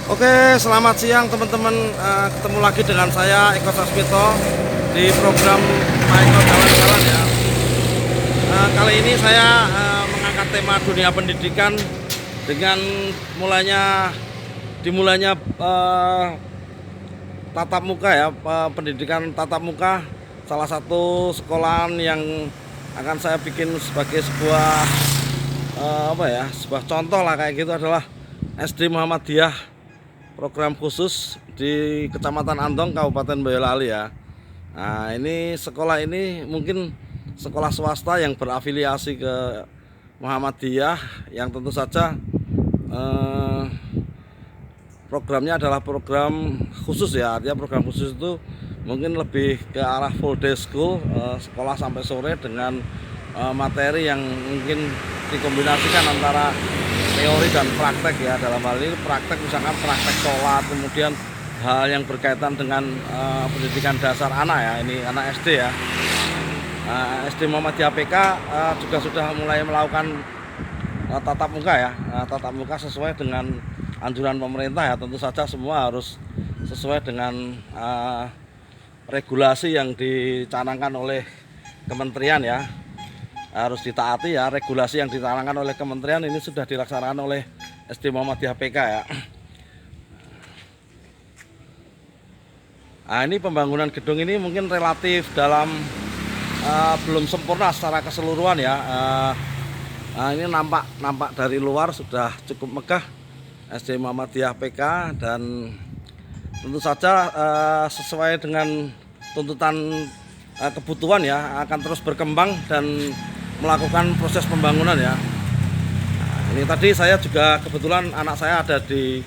Oke, selamat siang teman-teman. Ketemu lagi dengan saya Eko Sasmito di program Pak Eko Jalan-Jalan ya. Kali ini saya mengangkat tema dunia pendidikan dengan dimulainya tatap muka ya, pendidikan tatap muka. Salah satu sekolahan yang akan saya bikin sebagai sebuah contoh lah kayak gitu adalah SD Muhammadiyah program khusus di Kecamatan Andong, Kabupaten Boyolali ya. Nah, ini sekolah ini mungkin sekolah swasta yang berafiliasi ke Muhammadiyah yang tentu saja eh, programnya adalah program khusus ya. Artinya program khusus itu mungkin lebih ke arah full day school, sekolah sampai sore dengan materi yang mungkin dikombinasikan antara teori dan praktek ya. Dalam hal ini praktek misalkan praktek sholat, kemudian hal yang berkaitan dengan pendidikan dasar anak ya, ini anak SD ya. SD Muhammadiyah PK juga sudah mulai melakukan tatap muka ya, tatap muka sesuai dengan anjuran pemerintah ya. Tentu saja semua harus sesuai dengan regulasi yang dicanangkan oleh kementerian ya, harus ditaati ya. Regulasi yang dicanangkan oleh kementerian ini sudah dilaksanakan oleh SD Muhammadiyah PK ya. Nah, ini pembangunan gedung ini mungkin relatif belum sempurna secara keseluruhan ya. Nah, ini nampak dari luar sudah cukup megah SD Muhammadiyah PK, dan tentu saja sesuai dengan tuntutan kebutuhan ya, akan terus berkembang dan melakukan proses pembangunan ya. Nah, ini tadi saya juga kebetulan anak saya ada di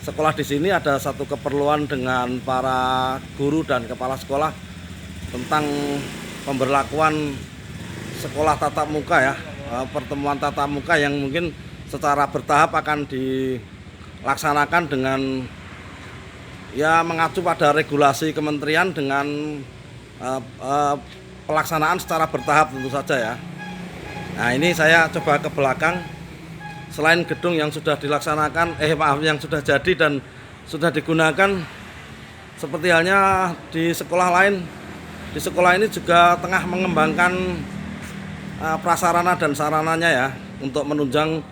sekolah di sini, ada satu keperluan dengan para guru dan kepala sekolah tentang pemberlakuan sekolah tatap muka ya, pertemuan tatap muka yang mungkin secara bertahap akan dilaksanakan dengan ya mengacu pada regulasi kementerian dengan pelaksanaan secara bertahap tentu saja ya. Nah, ini saya coba ke belakang. Selain gedung yang sudah dilaksanakan, yang sudah jadi dan sudah digunakan, seperti halnya di sekolah lain, di sekolah ini juga tengah mengembangkan prasarana dan sarananya ya, untuk menunjang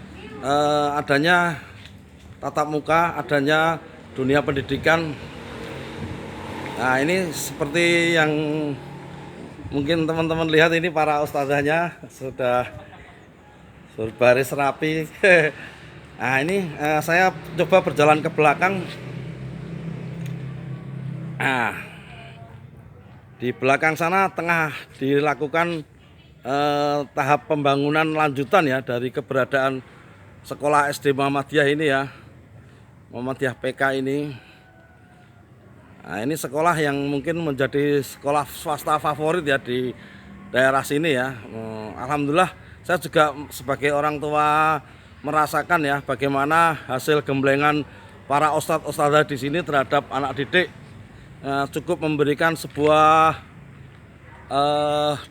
adanya tatap muka, adanya dunia pendidikan. Nah, ini seperti yang mungkin teman-teman lihat, ini para ustazahnya sudah berbaris rapi. Nah, ini saya coba berjalan ke belakang. Nah, di belakang sana tengah dilakukan tahap pembangunan lanjutan ya dari keberadaan sekolah SD Muhammadiyah ini ya, Muhammadiyah PK ini. Nah, ini sekolah yang mungkin menjadi sekolah swasta favorit ya di daerah sini ya. Alhamdulillah saya juga sebagai orang tua merasakan ya bagaimana hasil gemblengan para ustadz-ustadzah di sini terhadap anak didik cukup memberikan sebuah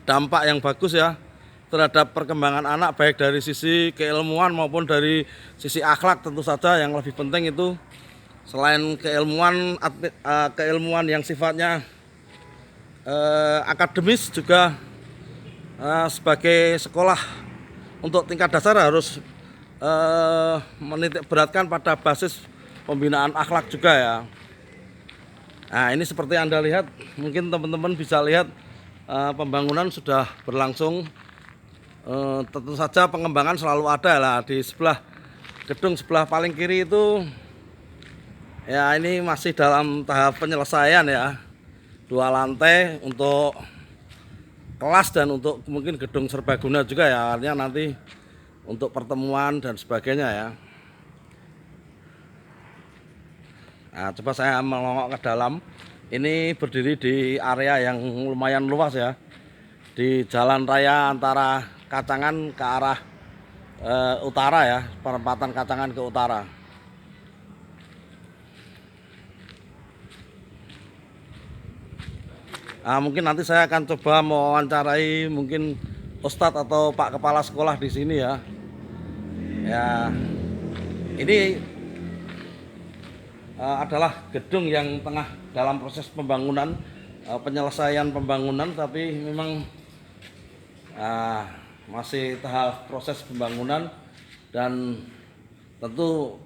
dampak yang bagus ya terhadap perkembangan anak, baik dari sisi keilmuan maupun dari sisi akhlak. Tentu saja yang lebih penting itu selain keilmuan yang sifatnya akademis, juga sebagai sekolah untuk tingkat dasar harus menitik beratkan pada basis pembinaan akhlak juga ya. Nah, ini seperti Anda lihat, mungkin teman-teman bisa lihat pembangunan sudah berlangsung. Tentu saja pengembangan selalu ada lah. Di sebelah gedung sebelah paling kiri itu ya, ini masih dalam tahap penyelesaian ya, 2 lantai untuk kelas dan untuk mungkin gedung serbaguna juga ya, artinya nanti untuk pertemuan dan sebagainya ya. Nah, coba saya melongok ke dalam. Ini berdiri di area yang lumayan luas ya, di jalan raya antara Kacangan ke arah utara ya, perempatan Kacangan ke utara. Nah, mungkin nanti saya akan coba mewawancarai mungkin Ustadz atau Pak Kepala Sekolah di sini ya. Ya, ini adalah gedung yang tengah dalam proses pembangunan, penyelesaian pembangunan, tapi memang masih tahap proses pembangunan. Dan tentu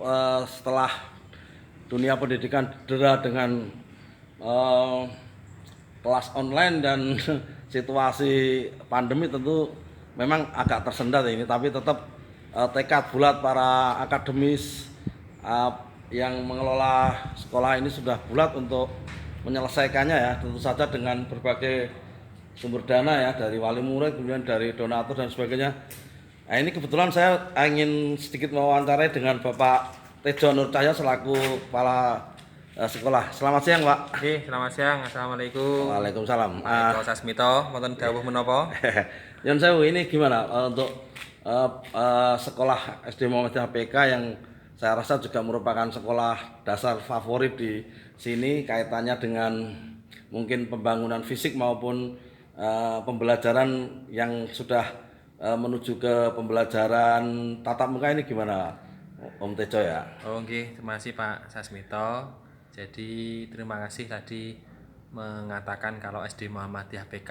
setelah dunia pendidikan didera dengan kelas online dan situasi pandemi, tentu memang agak tersendat ini, tapi tetap tekad bulat para akademis yang mengelola sekolah ini sudah bulat untuk menyelesaikannya ya, tentu saja dengan berbagai sumber dana ya, dari wali murid, kemudian dari donatur dan sebagainya. Nah, ini kebetulan saya ingin sedikit mewawancarai dengan Bapak Tejo Nur Cahya selaku kepala sekolah. Selamat siang, Pak. Oke, selamat siang. Assalamualaikum. Waalaikumsalam. Pak Sasmito, wonten dawuh menapa? Yon Sewu, ini gimana untuk sekolah SD Muhammadiyah PK yang saya rasa juga merupakan sekolah dasar favorit di sini, kaitannya dengan mungkin pembangunan fisik maupun pembelajaran yang sudah menuju ke pembelajaran tatap muka, ini gimana, Om Tejo ya? Oh, nggih, terima kasih Pak Sasmito. Jadi terima kasih tadi mengatakan kalau SD Muhammadiyah PK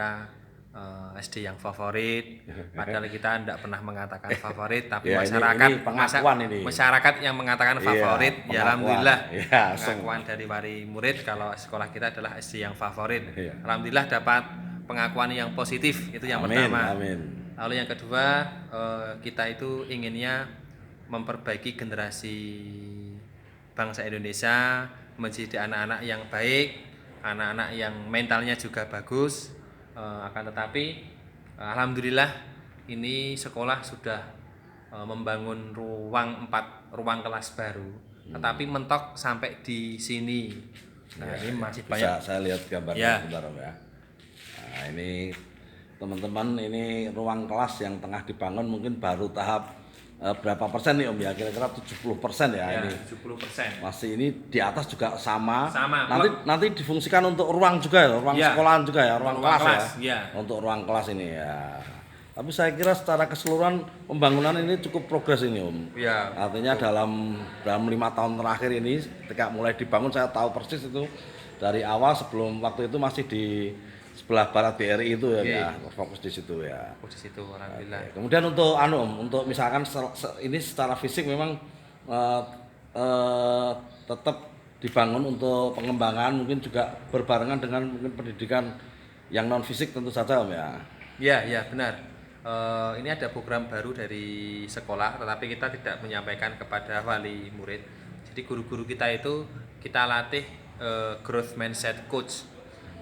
SD yang favorit. Padahal kita tidak pernah mengatakan favorit, tapi Ya, masyarakat ini pengakuan ini. masyarakat yang mengatakan favorit. Iya, Ya alhamdulillah. ya, Pengakuan dari wali murid kalau sekolah kita adalah SD yang favorit. Iya. Alhamdulillah dapat pengakuan yang positif, itu yang Amin, pertama. amin. Lalu yang kedua, kita itu inginnya memperbaiki generasi bangsa Indonesia menjadi anak-anak yang baik, anak-anak yang mentalnya juga bagus. Akan tetapi alhamdulillah ini sekolah sudah membangun ruang kelas baru, tetapi mentok sampai di sini. Nah, ini masih Bisa banyak. saya lihat gambarnya Ya. sebentar, Om, ya. Nah, ini teman-teman, ini ruang kelas yang tengah dibangun mungkin baru tahap berapa persen nih, Om ya? Kira-kira 70% ya, Ya, ini. 70%. Masih ini di atas juga sama. Sama. Nanti difungsikan untuk ruang juga ya, ruang Ya. sekolahan juga ya, ruang kelas ya. Ya. Untuk ruang kelas ini ya. Tapi saya kira secara keseluruhan pembangunan ini cukup progres ini, Om. Ya. Artinya dalam 5 tahun terakhir ini ketika mulai dibangun, saya tahu persis itu dari awal, sebelum waktu itu masih di sebelah barat BRI itu ya, fokus di situ ya. Di situ alhamdulillah. Oke. Kemudian untuk Om, untuk misalkan ini secara fisik memang tetap dibangun untuk pengembangan, mungkin juga berbarengan dengan mungkin pendidikan yang non fisik tentu saja, Om ya. Ya benar. Ini ada program baru dari sekolah, tetapi kita tidak menyampaikan kepada wali murid. Jadi guru-guru kita itu kita latih growth mindset coach.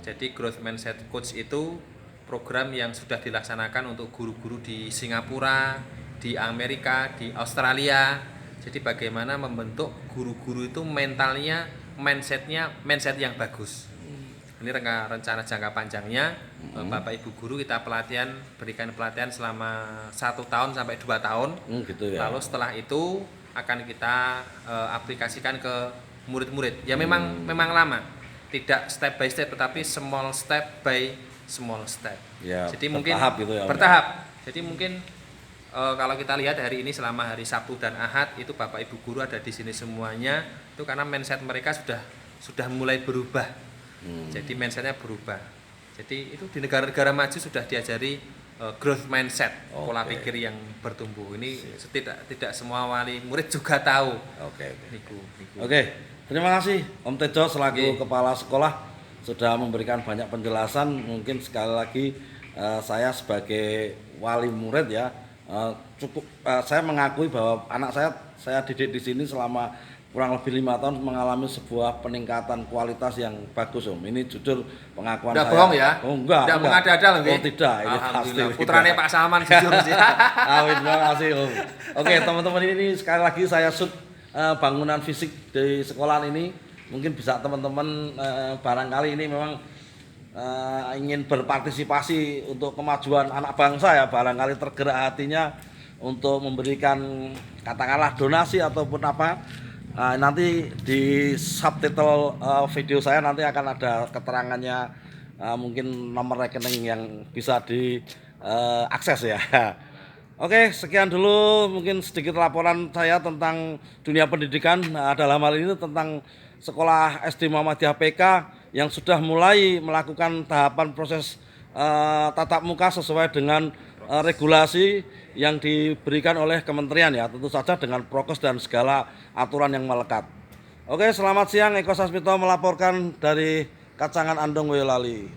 Jadi growth mindset coach itu program yang sudah dilaksanakan untuk guru-guru di Singapura, di Amerika, di Australia. Jadi bagaimana membentuk guru-guru itu mentalnya, mindset yang bagus. Ini rencana jangka panjangnya. Bapak Ibu guru kita berikan pelatihan selama 1 tahun sampai 2 tahun. Gitu ya. Lalu setelah itu akan kita aplikasikan ke murid-murid. Ya memang lama. Tidak step by step, tetapi small step by small step. Ya, Jadi bertahap mungkin gitu ya, Om. bertahap. Jadi mungkin kalau kita lihat hari ini selama hari Sabtu dan Ahad itu Bapak Ibu guru ada di sini semuanya, itu karena mindset mereka sudah mulai berubah. Jadi mindsetnya berubah. Jadi itu di negara-negara maju sudah diajari growth mindset, pola pikir yang bertumbuh. Ini tidak semua wali murid juga tahu. Oke. Niku. Oke. Terima kasih Om Tejo selaku kepala sekolah sudah memberikan banyak penjelasan. Mungkin sekali lagi saya sebagai wali murid ya, saya mengakui bahwa anak saya didik di sini selama kurang lebih 5 tahun mengalami sebuah peningkatan kualitas yang bagus, Om. Ini jujur pengakuan Udah saya. bohong ya? Oh, enggak. mengada-ada loh, Oh, tidak, ini pasti. Alhamdulillah. Putranya Pak Salman jujur sih. Amin, terima kasih, Om. Oke, teman-teman, ini sekali lagi saya shoot bangunan fisik di sekolahan ini. Mungkin bisa teman-teman barangkali ini memang ingin berpartisipasi untuk kemajuan anak bangsa ya, barangkali tergerak hatinya untuk memberikan katakanlah donasi ataupun apa. Nanti di subtitle video saya nanti akan ada keterangannya, mungkin nomor rekening yang bisa diakses ya. Oke, sekian dulu mungkin sedikit laporan saya tentang dunia pendidikan, dalam hal ini tentang Sekolah SD Muhammadiyah PK yang sudah mulai melakukan tahapan proses tatap muka sesuai dengan regulasi yang diberikan oleh kementerian ya, tentu saja dengan prokes dan segala aturan yang melekat. Oke, selamat siang, Eko Sasmito melaporkan dari Kacangan Andong, Boyolali.